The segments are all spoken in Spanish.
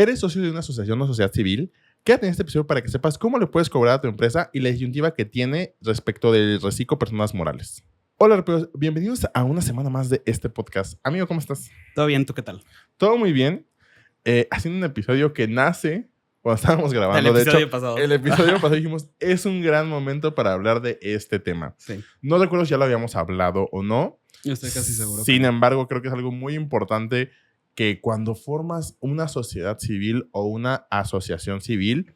¿Eres socio de una asociación o sociedad civil? Quédate en este episodio para que sepas cómo le puedes cobrar a tu empresa y la disyuntiva que tiene respecto del reciclo personas morales. Hola, raperos. Bienvenidos a una semana más de este podcast. Amigo, ¿cómo estás? Todo bien, ¿tú qué tal? Todo muy bien. Haciendo un episodio que nace cuando estábamos grabando. El episodio pasado. El episodio pasado dijimos, es un gran momento para hablar de este tema. Sí. No recuerdo si ya lo habíamos hablado o no. Yo estoy casi seguro. Sin embargo, creo que es algo muy importante que cuando formas una sociedad civil o una asociación civil,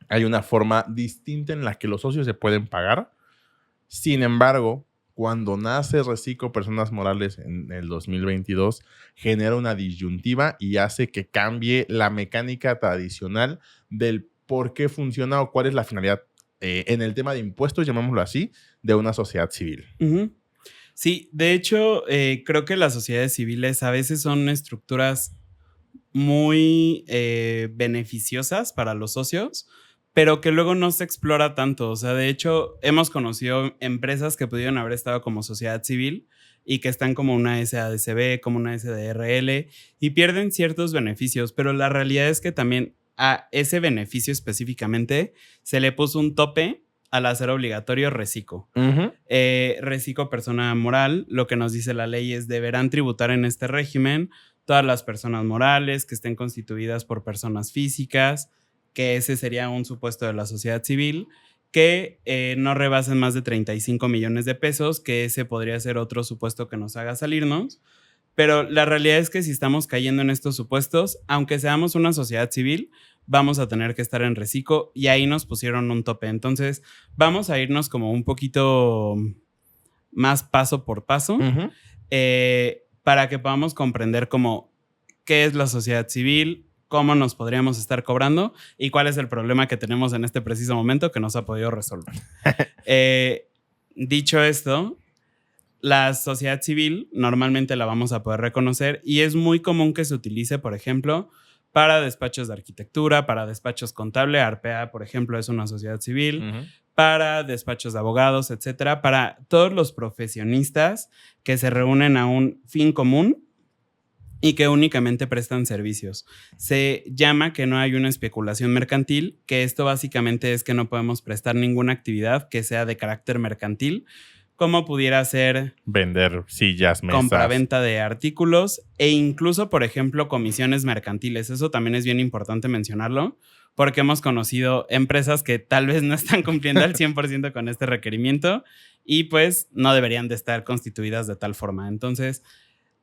hay una forma distinta en la que los socios se pueden pagar. Sin embargo, cuando nace Reciclo Personas Morales en el 2022, genera una disyuntiva y hace que cambie la mecánica tradicional del por qué funciona o cuál es la finalidad en el tema de impuestos, llamémoslo así, de una sociedad civil. Uh-huh. Sí, de hecho, creo que las sociedades civiles a veces son estructuras muy beneficiosas para los socios, pero que luego no se explora tanto. O sea, de hecho, hemos conocido empresas que pudieron haber estado como sociedad civil y que están como una SADCB, como una SDRL y pierden ciertos beneficios, pero la realidad es que también a ese beneficio específicamente se le puso un tope al hacer obligatorio reciclo. Uh-huh. Reciclo persona moral, lo que nos dice la ley es deberán tributar en este régimen todas las personas morales que estén constituidas por personas físicas, que ese sería un supuesto de la sociedad civil, que no rebasen más de 35 millones de pesos, que ese podría ser otro supuesto que nos haga salirnos. Pero la realidad es que si estamos cayendo en estos supuestos, aunque seamos una sociedad civil, vamos a tener que estar en reciclo y ahí nos pusieron un tope. Entonces, vamos a irnos como un poquito más paso por paso Uh-huh. para que podamos comprender como qué es la sociedad civil, cómo nos podríamos estar cobrando y cuál es el problema que tenemos en este preciso momento que nos ha podido resolver. Dicho esto, la sociedad civil normalmente la vamos a poder reconocer y es muy común que se utilice, por ejemplo, para despachos de arquitectura, para despachos contables. ARPEA, por ejemplo, es una sociedad civil. Uh-huh. Para despachos de abogados, etcétera, para todos los profesionistas que se reúnen a un fin común y que únicamente prestan servicios. Se llama que no hay una especulación mercantil, que esto básicamente es que no podemos prestar ninguna actividad que sea de carácter mercantil, como pudiera ser vender sillas, mesas, compraventa de artículos e incluso, por ejemplo, comisiones mercantiles. Eso también es bien importante mencionarlo, porque hemos conocido empresas que tal vez no están cumpliendo al 100% con este requerimiento y pues no deberían de estar constituidas de tal forma. Entonces,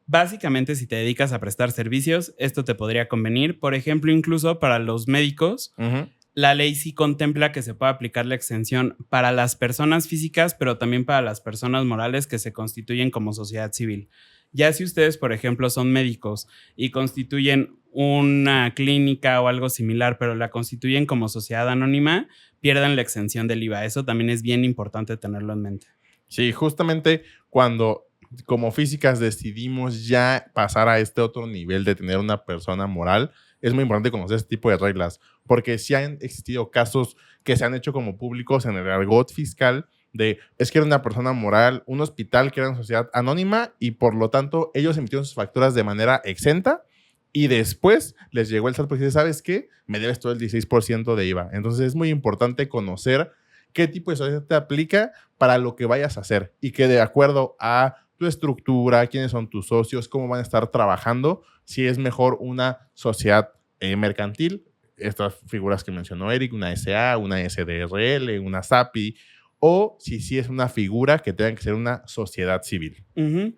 básicamente, si te dedicas a prestar servicios, esto te podría convenir. Por ejemplo, incluso para los médicos, uh-huh, la ley sí contempla que se pueda aplicar la exención para las personas físicas, pero también para las personas morales que se constituyen como sociedad civil. Ya si ustedes, por ejemplo, son médicos y constituyen una clínica o algo similar, pero la constituyen como sociedad anónima, pierdan la exención del IVA. Eso también es bien importante tenerlo en mente. Sí, justamente cuando como físicas decidimos ya pasar a este otro nivel de tener una persona moral, es muy importante conocer este tipo de reglas, porque sí han existido casos que se han hecho como públicos en el argot fiscal de, es que era una persona moral, un hospital que era una sociedad anónima y por lo tanto ellos emitieron sus facturas de manera exenta y después les llegó el SAT porque dice, ¿sabes qué? Me debes todo el 16% de IVA. Entonces es muy importante conocer qué tipo de sociedad te aplica para lo que vayas a hacer y que de acuerdo a tu estructura, quiénes son tus socios, cómo van a estar trabajando, si es mejor una sociedad mercantil, estas figuras que mencionó Eric, una SA, una SDRL, una SAPI, o si es una figura que tenga que ser una sociedad civil. Uh-huh.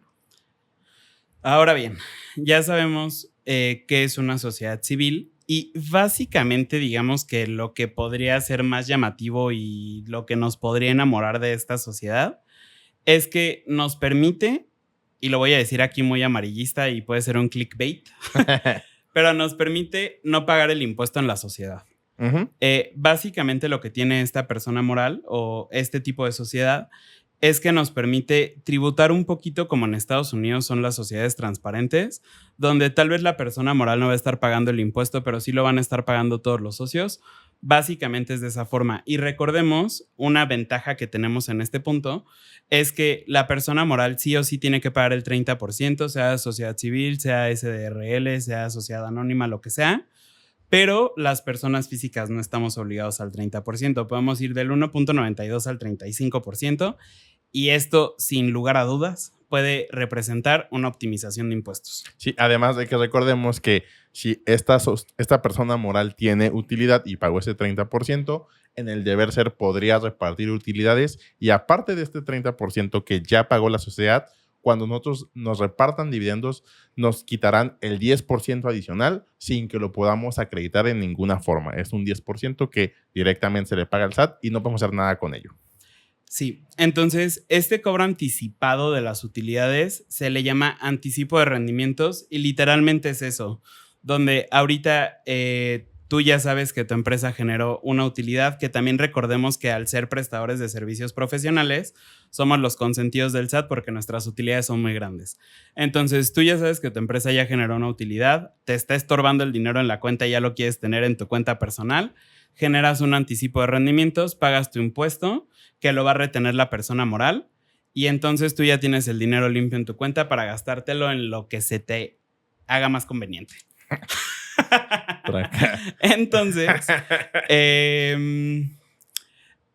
Ahora bien, ya sabemos qué es una sociedad civil y básicamente digamos que lo que podría ser más llamativo y lo que nos podría enamorar de esta sociedad es que nos permite, y lo voy a decir aquí muy amarillista y puede ser un clickbait, pero nos permite no pagar el impuesto en la sociedad. Uh-huh. Básicamente lo que tiene esta persona moral o este tipo de sociedad es que nos permite tributar un poquito como en Estados Unidos son las sociedades transparentes, donde tal vez la persona moral no va a estar pagando el impuesto, pero sí lo van a estar pagando todos los socios, Básicamente es de esa forma. Y recordemos, una ventaja que tenemos en este punto es que la persona moral sí o sí tiene que pagar el 30%, sea sociedad civil, sea SDRL, sea sociedad anónima, lo que sea. Pero las personas físicas no estamos obligados al 30%. Podemos ir del 1.92 al 35%. Y esto, sin lugar a dudas, puede representar una optimización de impuestos. Sí, además de que recordemos que si esta persona moral tiene utilidad y pagó ese 30%, en el deber ser podría repartir utilidades y aparte de este 30% que ya pagó la sociedad, cuando nosotros nos repartan dividendos, nos quitarán el 10% adicional sin que lo podamos acreditar en ninguna forma. Es un 10% que directamente se le paga al SAT y no podemos hacer nada con ello. Sí, entonces este cobro anticipado de las utilidades se le llama anticipo de rendimientos y literalmente es eso, donde ahorita tú ya sabes que tu empresa generó una utilidad, que también recordemos que al ser prestadores de servicios profesionales somos los consentidos del SAT porque nuestras utilidades son muy grandes. Entonces tú ya sabes que tu empresa ya generó una utilidad, te está estorbando el dinero en la cuenta y ya lo quieres tener en tu cuenta personal, generas un anticipo de rendimientos, pagas tu impuesto que lo va a retener la persona moral y entonces tú ya tienes el dinero limpio en tu cuenta para gastártelo en lo que se te haga más conveniente. Entonces,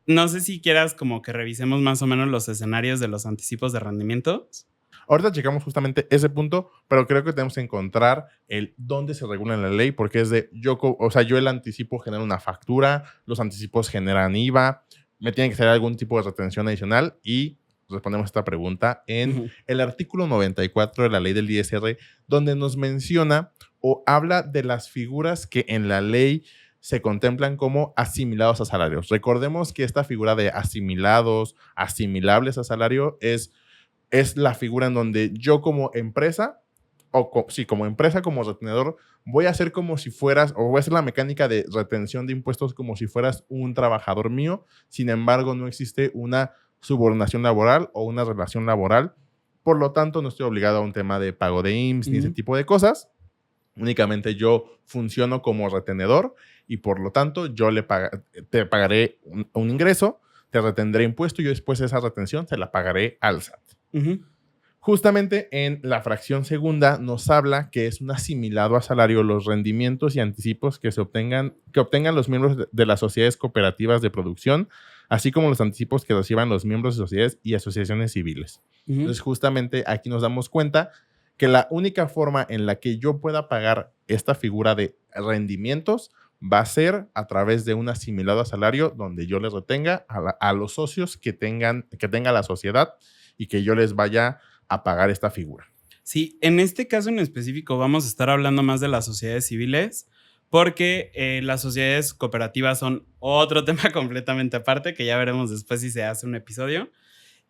no sé si quieras como que revisemos más o menos los escenarios de los anticipos de rendimientos. Ahorita checamos justamente ese punto, pero creo que tenemos que encontrar el dónde se regula en la ley, porque es de, yo el anticipo genera una factura, los anticipos generan IVA, me tiene que hacer algún tipo de retención adicional y respondemos esta pregunta en el artículo 94 de la ley del ISR, donde nos menciona o habla de las figuras que en la ley se contemplan como asimilados a salarios. Recordemos que esta figura de asimilados, asimilables a salario es la figura en donde yo como empresa, como empresa, como retenedor, voy a hacer como si fueras, o voy a hacer la mecánica de retención de impuestos como si fueras un trabajador mío. Sin embargo, no existe una subordinación laboral o una relación laboral. Por lo tanto, no estoy obligado a un tema de pago de IMSS ni ese tipo de cosas. Únicamente yo funciono como retenedor y por lo tanto yo te pagaré un ingreso, te retendré impuesto y yo después esa retención se la pagaré al SAT. Justamente en la fracción segunda nos habla que es un asimilado a salario los rendimientos y anticipos que obtengan los miembros de las sociedades cooperativas de producción, así como los anticipos que reciban los miembros de sociedades y asociaciones civiles. Entonces, justamente aquí nos damos cuenta que la única forma en la que yo pueda pagar esta figura de rendimientos va a ser a través de un asimilado a salario donde yo les retenga a los socios que tenga la sociedad y que yo les vaya a pagar esta figura. Sí, en este caso en específico vamos a estar hablando más de las sociedades civiles porque las sociedades cooperativas son otro tema completamente aparte que ya veremos después si se hace un episodio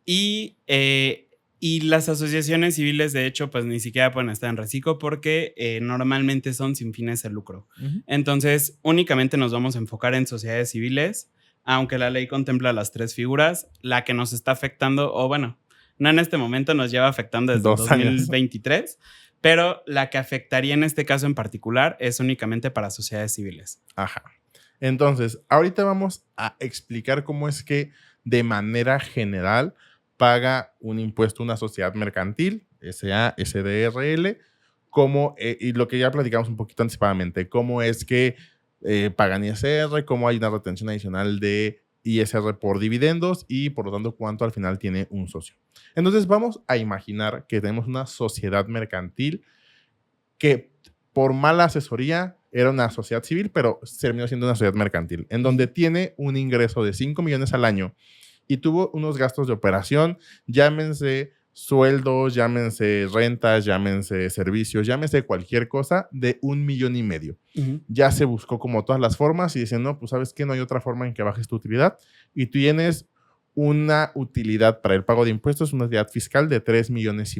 y las asociaciones civiles de hecho pues ni siquiera pueden estar en reciclo porque normalmente son sin fines de lucro. Entonces únicamente nos vamos a enfocar en sociedades civiles, aunque la ley contempla las tres figuras, la que nos está afectando o bueno, no en este momento, nos lleva afectando desde 2023, pero la que afectaría en este caso en particular es únicamente para sociedades civiles. Ajá. Entonces, ahorita vamos a explicar cómo es que de manera general paga un impuesto una sociedad mercantil, SA, SDRL, y lo que ya platicamos un poquito anticipadamente, cómo es que pagan ISR, cómo hay una retención adicional de ISR por dividendos y por lo tanto cuánto al final tiene un socio. Entonces vamos a imaginar que tenemos una sociedad mercantil que por mala asesoría era una sociedad civil, pero terminó siendo una sociedad mercantil, en donde tiene un ingreso de 5 millones al año y tuvo unos gastos de operación, llámense sueldos, llámense rentas, llámense servicios, llámense cualquier cosa de 1,5 millones. Ya se buscó como todas las formas y dicen, no, pues sabes que no hay otra forma en que bajes tu utilidad y tú tienes una utilidad para el pago de impuestos, una utilidad fiscal de 3,5 millones.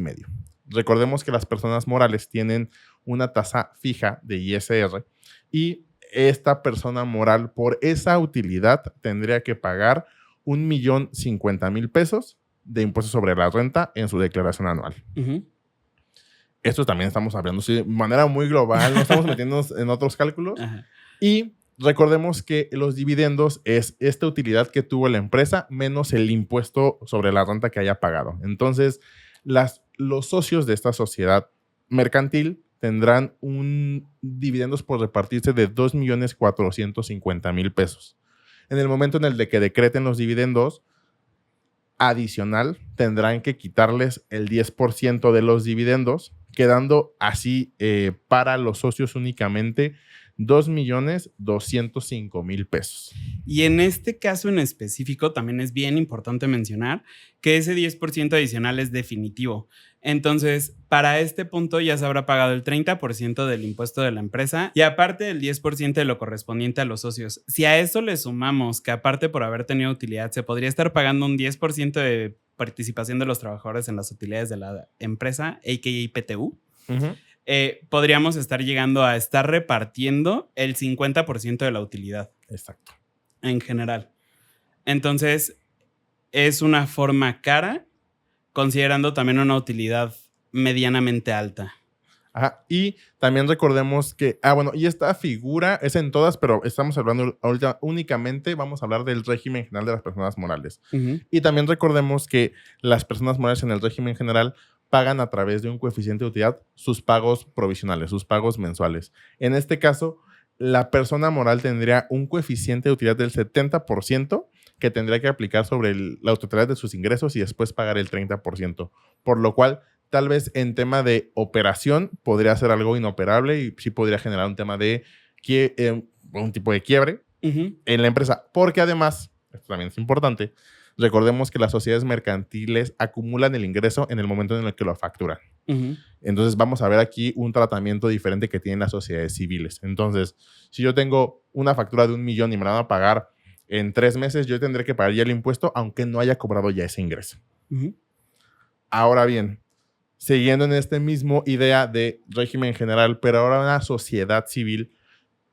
Recordemos que las personas morales tienen una tasa fija de ISR y esta persona moral por esa utilidad tendría que pagar 1,050,000 pesos de impuestos sobre la renta en su declaración anual. Esto también estamos hablando de manera muy global, no estamos metiéndonos en otros cálculos. Y Recordemos que los dividendos es esta utilidad que tuvo la empresa menos el impuesto sobre la renta que haya pagado. Entonces, los socios de esta sociedad mercantil tendrán un dividendos por repartirse de 2.450.000 pesos. En el momento en el de que decreten los dividendos, adicional, tendrán que quitarles el 10% de los dividendos, quedando así para los socios únicamente 2.205.000 pesos. Y en este caso en específico también es bien importante mencionar que ese 10% adicional es definitivo. Entonces, para este punto ya se habrá pagado el 30% del impuesto de la empresa y aparte del 10% de lo correspondiente a los socios. Si a eso le sumamos que aparte por haber tenido utilidad se podría estar pagando un 10% de participación de los trabajadores en las utilidades de la empresa, a.k.a. PTU, podríamos estar llegando a estar repartiendo el 50% de la utilidad. Exacto. En general. Entonces, es una forma cara, considerando también una utilidad medianamente alta. Ajá. Y también recordemos que, y esta figura es en todas, pero estamos hablando ahorita únicamente, vamos a hablar del régimen general de las personas morales. Y también recordemos que las personas morales en el régimen general pagan a través de un coeficiente de utilidad sus pagos provisionales, sus pagos mensuales. En este caso, la persona moral tendría un coeficiente de utilidad del 70% que tendría que aplicar sobre la totalidad de sus ingresos y después pagar el 30%. Por lo cual, tal vez en tema de operación podría ser algo inoperable y sí podría generar un tema de un tipo de quiebre en la empresa. Porque además, esto también es importante, recordemos que las sociedades mercantiles acumulan el ingreso en el momento en el que lo facturan. Entonces vamos a ver aquí un tratamiento diferente que tienen las sociedades civiles. Entonces, si yo tengo una factura de 1 millón y me la van a pagar en 3 meses, yo tendré que pagar ya el impuesto aunque no haya cobrado ya ese ingreso. Ahora bien, siguiendo en este mismo idea de régimen general, pero ahora una sociedad civil,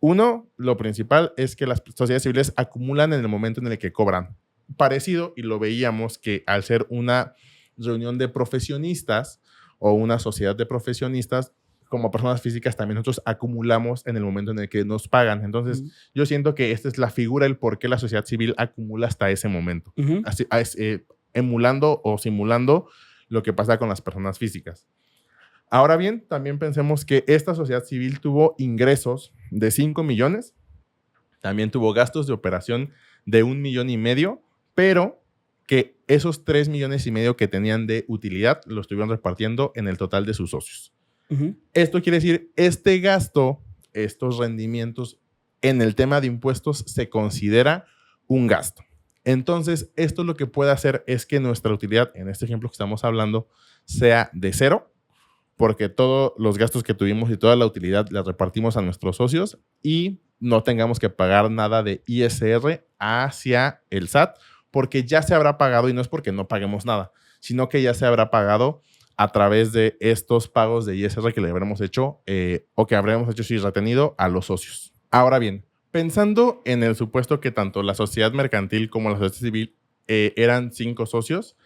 lo principal es que las sociedades civiles acumulan en el momento en el que cobran. Parecido, y lo veíamos que al ser una reunión de profesionistas o una sociedad de profesionistas, como personas físicas también nosotros acumulamos en el momento en el que nos pagan. Entonces, yo siento que esta es la figura, el por qué la sociedad civil acumula hasta ese momento, así, emulando o simulando lo que pasa con las personas físicas. Ahora bien, también pensemos que esta sociedad civil tuvo ingresos de 5 millones, también tuvo gastos de operación de 1,5 millones, pero que esos 3,5 millones que tenían de utilidad lo estuvieron repartiendo en el total de sus socios. Esto quiere decir, este gasto, estos rendimientos en el tema de impuestos se considera un gasto. Entonces, esto lo que puede hacer es que nuestra utilidad, en este ejemplo que estamos hablando, sea de 0, porque todos los gastos que tuvimos y toda la utilidad la repartimos a nuestros socios y no tengamos que pagar nada de ISR hacia el SAT, porque ya se habrá pagado, y no es porque no paguemos nada, sino que ya se habrá pagado a través de estos pagos de ISR que le habremos hecho o que habremos hecho si retenido a los socios. Ahora bien, pensando en el supuesto que tanto la sociedad mercantil como la sociedad civil eran 5 socios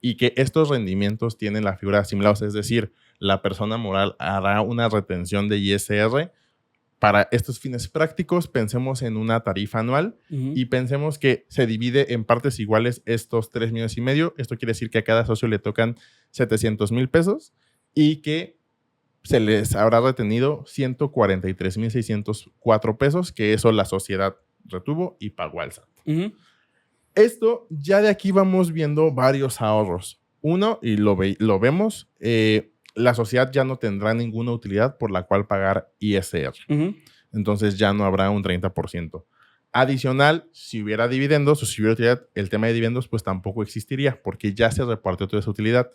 y que estos rendimientos tienen la figura similar, es decir, la persona moral hará una retención de ISR. Para estos fines prácticos, pensemos en una tarifa anual y pensemos que se divide en partes iguales estos 3,5 millones. Esto quiere decir que a cada socio le tocan 700,000 pesos y que se les habrá retenido 143,604 pesos, que eso la sociedad retuvo y pagó al SAT. Esto, ya de aquí vamos viendo varios ahorros. Uno, y lo vemos, la sociedad ya no tendrá ninguna utilidad por la cual pagar ISR. Entonces ya no habrá un 30%. Adicional, si hubiera dividendos o si hubiera utilidad, el tema de dividendos pues tampoco existiría porque ya se repartió toda esa utilidad.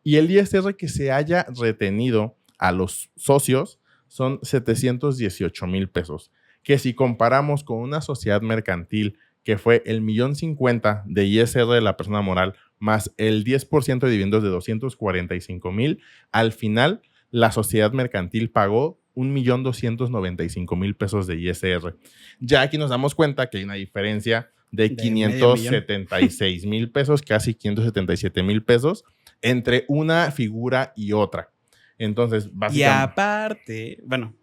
Y el ISR que se haya retenido a los socios son 718,000 pesos. Que si comparamos con una sociedad mercantil que fue el 1,50,000 de ISR de la persona moral más el 10% de dividendos de 245,000, al final la sociedad mercantil pagó 1,295,000 pesos de ISR. Ya aquí nos damos cuenta que hay una diferencia de 576,000 pesos, casi 577,000 pesos, entre una figura y otra. Entonces, básicamente... Y aparte, bueno...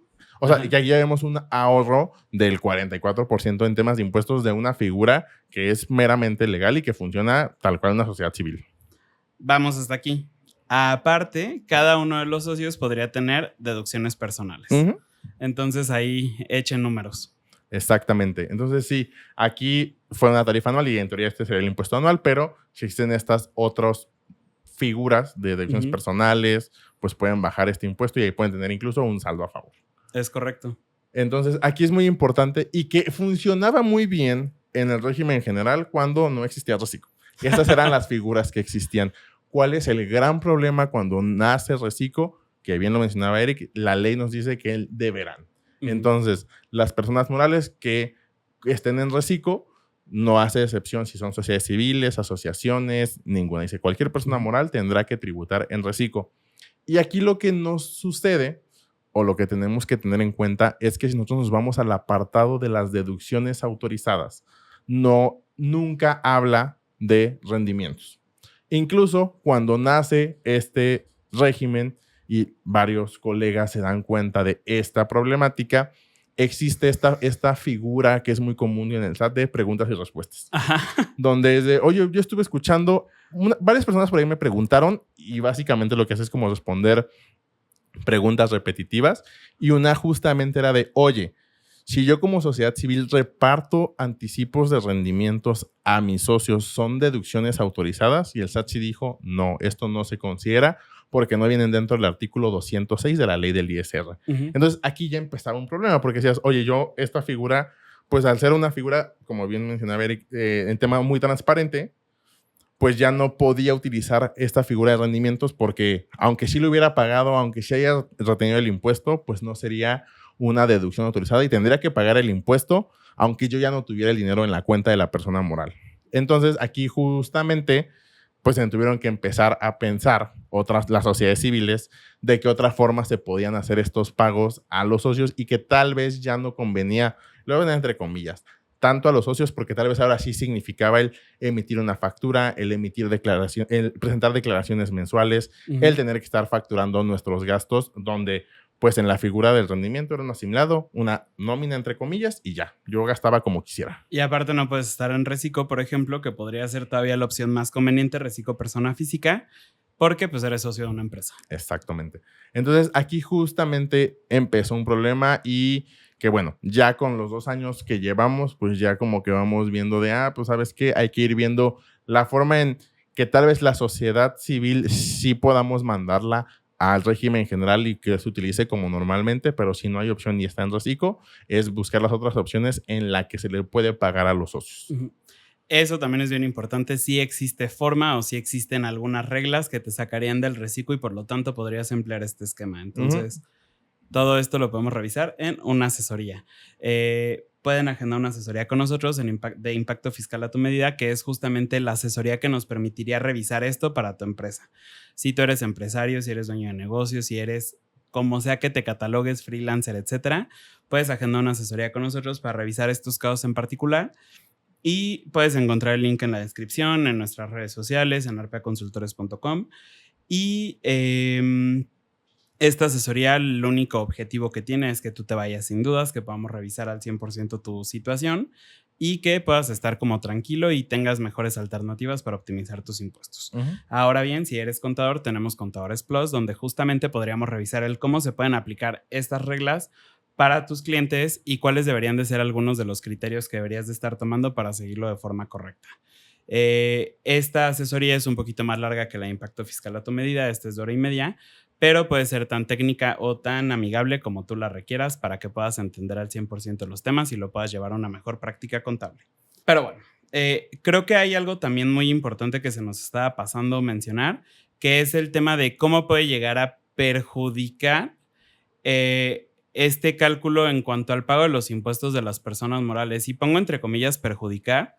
O sea, que aquí ya vemos un ahorro del 44% en temas de impuestos de una figura que es meramente legal y que funciona tal cual en una sociedad civil. Vamos hasta aquí. Aparte, cada uno de los socios podría tener deducciones personales. Entonces ahí echen números. Exactamente. Entonces sí, aquí fue una tarifa anual y en teoría este sería el impuesto anual, pero si existen estas otras figuras de deducciones personales, pues pueden bajar este impuesto y ahí pueden tener incluso un saldo a favor. Es correcto. Entonces aquí es muy importante y que funcionaba muy bien en el régimen general cuando no existía reciclo. Estas eran las figuras que existían. ¿Cuál es el gran problema cuando nace reciclo? Que bien lo mencionaba Eric, la ley nos dice que deberán. Entonces, las personas morales que estén en reciclo no hace excepción si son sociedades civiles, asociaciones, ninguna. Dice, cualquier persona moral tendrá que tributar en reciclo. Y aquí lo que nos sucede, o lo que tenemos que tener en cuenta, es que si nosotros nos vamos al apartado de las deducciones autorizadas, nunca habla de rendimientos. Incluso cuando nace este régimen y varios colegas se dan cuenta de esta problemática, existe esta figura que es muy común en el SAT de preguntas y respuestas. Donde es de, oye, yo estuve escuchando, varias personas por ahí me preguntaron y básicamente lo que hace es como responder preguntas repetitivas y una justamente era de, oye, si yo como sociedad civil reparto anticipos de rendimientos a mis socios, ¿son deducciones autorizadas? Y el SAT sí dijo, no, esto no se considera porque no vienen dentro del artículo 206 de la ley del ISR. Entonces, aquí ya empezaba un problema porque decías, oye, yo esta figura, pues al ser una figura, como bien mencionaba Eric, en tema muy transparente, pues ya no podía utilizar esta figura de rendimientos porque aunque sí lo hubiera pagado, aunque sí haya retenido el impuesto, pues no sería una deducción autorizada y tendría que pagar el impuesto aunque yo ya no tuviera el dinero en la cuenta de la persona moral. Entonces, aquí justamente pues se tuvieron que empezar a pensar las sociedades civiles de qué otra forma se podían hacer estos pagos a los socios y que tal vez ya no convenía, luego entre comillas, tanto a los socios porque tal vez ahora sí significaba el emitir una factura, el emitir el presentar declaraciones mensuales, el tener que estar facturando nuestros gastos, donde pues en la figura del rendimiento era un asimilado, una nómina entre comillas y ya, yo gastaba como quisiera. Y aparte no puedes estar en reciclo, por ejemplo, que podría ser todavía la opción más conveniente, reciclo persona física, porque pues eres socio de una empresa. Exactamente. Entonces aquí justamente empezó un problema y que bueno, ya con los 2 años que llevamos, pues ya como que vamos viendo de, pues sabes qué, hay que ir viendo la forma en que tal vez la sociedad civil sí podamos mandarla al régimen general y que se utilice como normalmente, pero si no hay opción y está en reciclo, es buscar las otras opciones en la que se le puede pagar a los socios. Eso también es bien importante, si existe forma o si existen algunas reglas que te sacarían del reciclo y por lo tanto podrías emplear este esquema. Entonces, todo esto lo podemos revisar en una asesoría. Pueden agendar una asesoría con nosotros de Impacto Fiscal a tu Medida, que es justamente la asesoría que nos permitiría revisar esto para tu empresa. Si tú eres empresario, si eres dueño de negocio, si eres como sea que te catalogues, freelancer, etcétera, puedes agendar una asesoría con nosotros para revisar estos casos en particular. Y puedes encontrar el link en la descripción, en nuestras redes sociales, en arpeaconsultores.com. Y esta asesoría, el único objetivo que tiene es que tú te vayas sin dudas, que podamos revisar al 100% tu situación y que puedas estar como tranquilo y tengas mejores alternativas para optimizar tus impuestos. Ahora bien, si eres contador, tenemos Contadores Plus, donde justamente podríamos revisar el cómo se pueden aplicar estas reglas para tus clientes y cuáles deberían de ser algunos de los criterios que deberías de estar tomando para seguirlo de forma correcta. Esta asesoría es un poquito más larga que la de Impacto Fiscal a tu Medida, esta es de 1:30, pero puede ser tan técnica o tan amigable como tú la requieras para que puedas entender al 100% los temas y lo puedas llevar a una mejor práctica contable. Pero bueno, creo que hay algo también muy importante que se nos estaba pasando mencionar, que es el tema de cómo puede llegar a perjudicar este cálculo en cuanto al pago de los impuestos de las personas morales. Y pongo entre comillas perjudicar,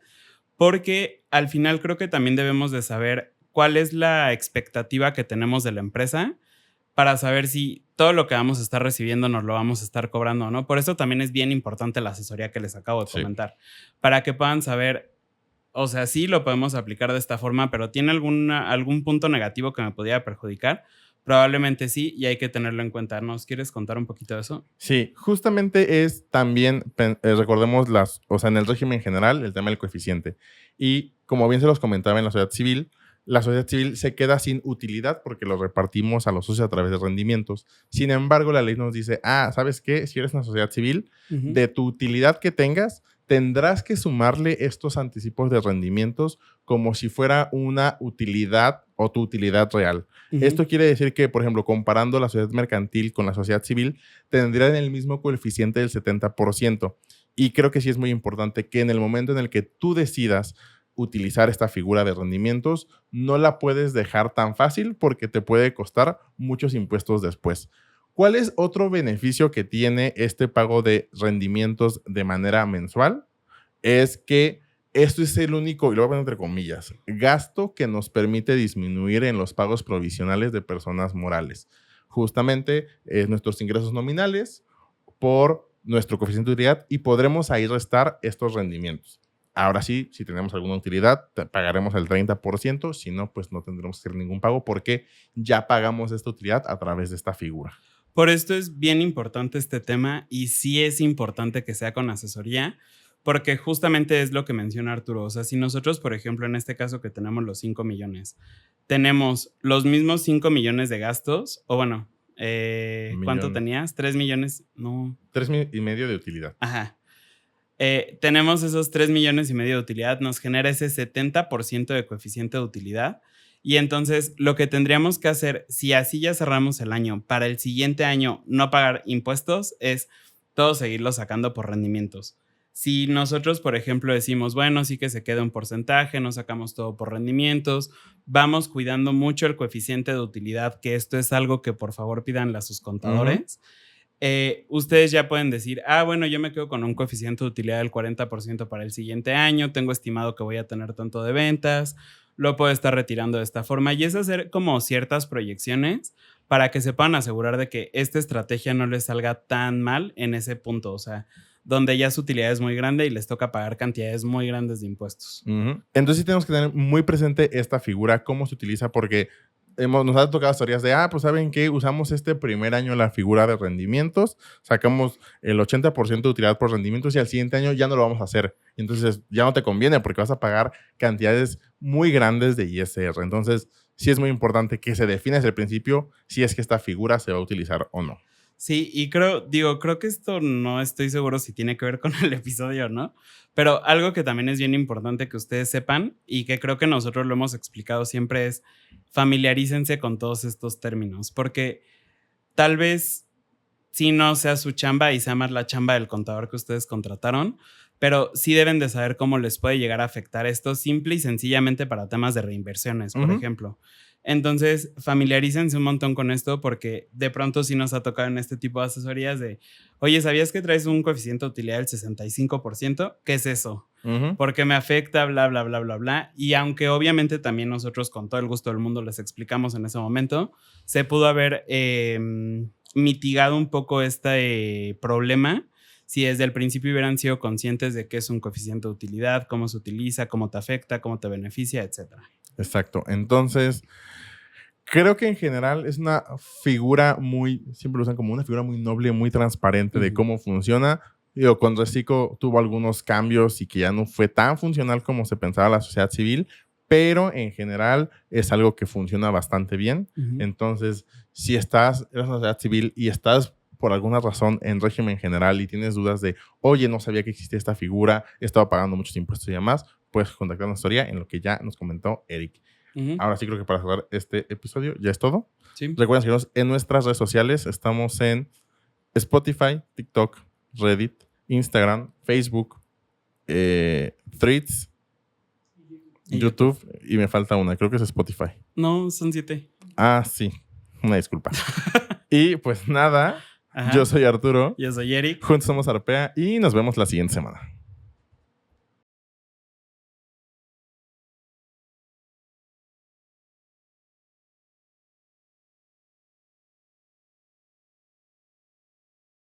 porque al final creo que también debemos de saber cuál es la expectativa que tenemos de la empresa para saber si todo lo que vamos a estar recibiendo nos lo vamos a estar cobrando o no. Por eso también es bien importante la asesoría que les acabo de comentar, para que puedan saber, o sea, sí lo podemos aplicar de esta forma, pero ¿tiene algún punto negativo que me pudiera perjudicar? Probablemente sí, y hay que tenerlo en cuenta. ¿Nos quieres contar un poquito de eso? Sí, justamente es también, recordemos o sea, en el régimen general, el tema del coeficiente. Y como bien se los comentaba en la sociedad civil se queda sin utilidad porque lo repartimos a los socios a través de rendimientos. Sin embargo, la ley nos dice, ¿sabes qué? Si eres una sociedad civil, de tu utilidad que tengas, tendrás que sumarle estos anticipos de rendimientos como si fuera una utilidad o tu utilidad real. Esto quiere decir que, por ejemplo, comparando la sociedad mercantil con la sociedad civil, tendrían el mismo coeficiente del 70%. Y creo que sí es muy importante que en el momento en el que tú decidas utilizar esta figura de rendimientos, no la puedes dejar tan fácil porque te puede costar muchos impuestos después. ¿Cuál es otro beneficio que tiene este pago de rendimientos de manera mensual? Es que esto es el único, y lo voy a poner entre comillas, gasto que nos permite disminuir en los pagos provisionales de personas morales. Justamente nuestros ingresos nominales por nuestro coeficiente de utilidad y podremos ahí restar estos rendimientos. Ahora sí, si tenemos alguna utilidad, pagaremos el 30%, si no, pues no tendremos que hacer ningún pago porque ya pagamos esta utilidad a través de esta figura. Por esto es bien importante este tema y sí es importante que sea con asesoría, porque justamente es lo que menciona Arturo. O sea, si nosotros, por ejemplo, en este caso que tenemos los 5 millones, tenemos los mismos 5 millones de gastos, o bueno, ¿cuánto tenías? 3 millones, no. 3,5 de utilidad. Ajá. Tenemos esos 3,5 millones de utilidad, nos genera ese 70% de coeficiente de utilidad. Y entonces lo que tendríamos que hacer, si así ya cerramos el año, para el siguiente año no pagar impuestos, es todo seguirlo sacando por rendimientos. Si nosotros, por ejemplo, decimos, bueno, sí que se queda un porcentaje, no sacamos todo por rendimientos, vamos cuidando mucho el coeficiente de utilidad, que esto es algo que por favor pidan a sus contadores. Ustedes ya pueden decir, bueno, yo me quedo con un coeficiente de utilidad del 40% para el siguiente año, tengo estimado que voy a tener tanto de ventas, lo puedo estar retirando de esta forma, y es hacer como ciertas proyecciones para que se puedan asegurar de que esta estrategia no les salga tan mal en ese punto, o sea, donde ya su utilidad es muy grande y les toca pagar cantidades muy grandes de impuestos. Entonces sí tenemos que tener muy presente esta figura, cómo se utiliza, porque nos ha tocado historias de, pues ¿saben qué? Usamos este primer año la figura de rendimientos, sacamos el 80% de utilidad por rendimientos y al siguiente año ya no lo vamos a hacer. Entonces ya no te conviene porque vas a pagar cantidades muy grandes de ISR. Entonces sí es muy importante que se defina desde el principio si es que esta figura se va a utilizar o no. Sí, y creo que esto no estoy seguro si tiene que ver con el episodio, ¿no? Pero algo que también es bien importante que ustedes sepan y que creo que nosotros lo hemos explicado siempre es familiarícense con todos estos términos, porque tal vez sí no sea su chamba y sea más la chamba del contador que ustedes contrataron, pero sí deben de saber cómo les puede llegar a afectar esto simple y sencillamente para temas de reinversiones, por ejemplo. Entonces, familiarícense un montón con esto porque de pronto sí nos ha tocado en este tipo de asesorías de, oye, ¿sabías que traes un coeficiente de utilidad del 65%? ¿Qué es eso? Porque me afecta, bla, bla, bla, bla, bla. Y aunque obviamente también nosotros con todo el gusto del mundo les explicamos en ese momento, se pudo haber mitigado un poco este problema si desde el principio hubieran sido conscientes de qué es un coeficiente de utilidad, cómo se utiliza, cómo te afecta, cómo te beneficia, etcétera. Exacto. Entonces, creo que en general es una figura siempre lo usan como una figura muy noble, muy transparente de cómo funciona. Digo, con Reciclo tuvo algunos cambios y que ya no fue tan funcional como se pensaba la sociedad civil, pero en general es algo que funciona bastante bien. Entonces, si eres una sociedad civil y estás por alguna razón en régimen general y tienes dudas de, oye, no sabía que existía esta figura, he estado pagando muchos impuestos y demás, puedes contactar a nuestra historia en lo que ya nos comentó Eric. Ahora sí creo que para cerrar este episodio ya es todo. Sí. Recuerden seguirnos en nuestras redes sociales. Estamos en Spotify, TikTok, Reddit, Instagram, Facebook, Threads, YouTube y me falta una. Creo que es Spotify. No, son 7. Sí. Una disculpa. Y pues nada, yo soy Arturo. Yo soy Eric. Juntos somos Arpea y nos vemos la siguiente semana.